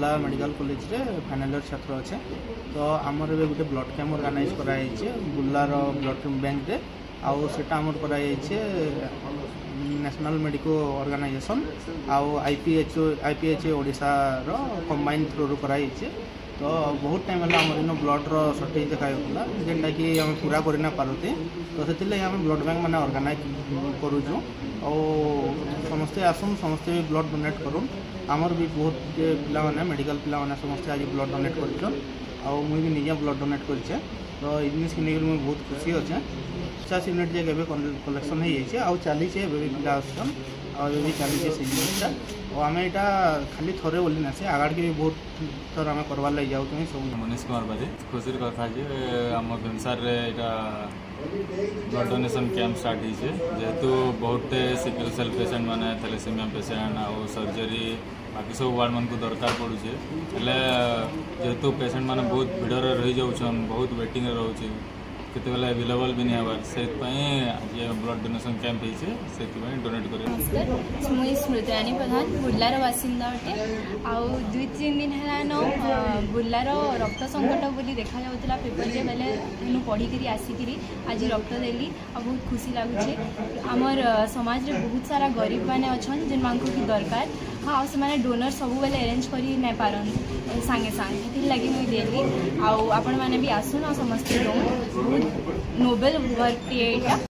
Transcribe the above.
Burla medical college रे final year छात्र अच्छे। तो आमर ए गोटे ब्लड कैम्प ऑर्गेनाइज कराई बुर्लार ब्लड बैंक रे आउ सेटा आमर कराई नेशनल मेडिको ऑर्गेनाइजेशन आउ आईपीएचओ ओडिशा रो कंबाइन थ्रू रो कराई। तो बहुत टाइम है आम इन ब्लड सर्टेज देखा जेनटा कि आम पूरा करना पारती। तो से आम ब्लड बैंक मैंने ऑर्गेनाइज करूँ और समस्ते आसन समस्ते भी ब्लड डोनेट करूँ। आमर भी बहुत पिला मेडिकल पिला समस्ते आज ब्लड डोनेट कर मुझे भी निजे ब्लड डोनेट कर। तो ये जिनिस कि मुझे बहुत खुशी अच्छे। 50 यूनिट जाके कलेक्शन हो चली पिला आसन भी चली से जिनिसटा और आम यहाँ खाली थोड़े बोली ना से आगाड़ के भी बहुत थर आम करवार लगे जाऊँ सब। मनीष कुमार बाजी खुशी कथा जे आम भीमसार ब्लड डोनेशन कैंप स्टार्ट होइए जेहेतु बहुत सिकल सेल पेसेंट माने थैलेसेमिया पेसेंट आउ सर्जरी बाकी सब वार्ड मन को दरकार पड़ुचे जेहेतु पेसेंट माने बहुत भीड़ रही जाऊन बहुत वेटिंग रोचे केते बेला अवेलेबल भी नहीं हबार से ब्लड डोनेशन कैंप होइए से डोनेट कर। मुझे स्मृतिरानी प्रधान बुर्लार बासिंदा अटे आउ 2-3 दिन है बुर्लार रक्त संकट बोली देखा जाऊला पेपर जे बेले तेणु पढ़ी आसिकी आज रक्त देली आ बहुत खुशी लगुचे। आमर समाज रे बहुत सारा गरीब मैंने अच्छा जिन मानक की दरकार हाँ से मैंने डोनर सब बेले अरेंज कर नहीं पारन सांगे सांगे लगी मुझे देली आपण मैंने भी आसुन समस्ते बहुत नोबेल वर्क टे।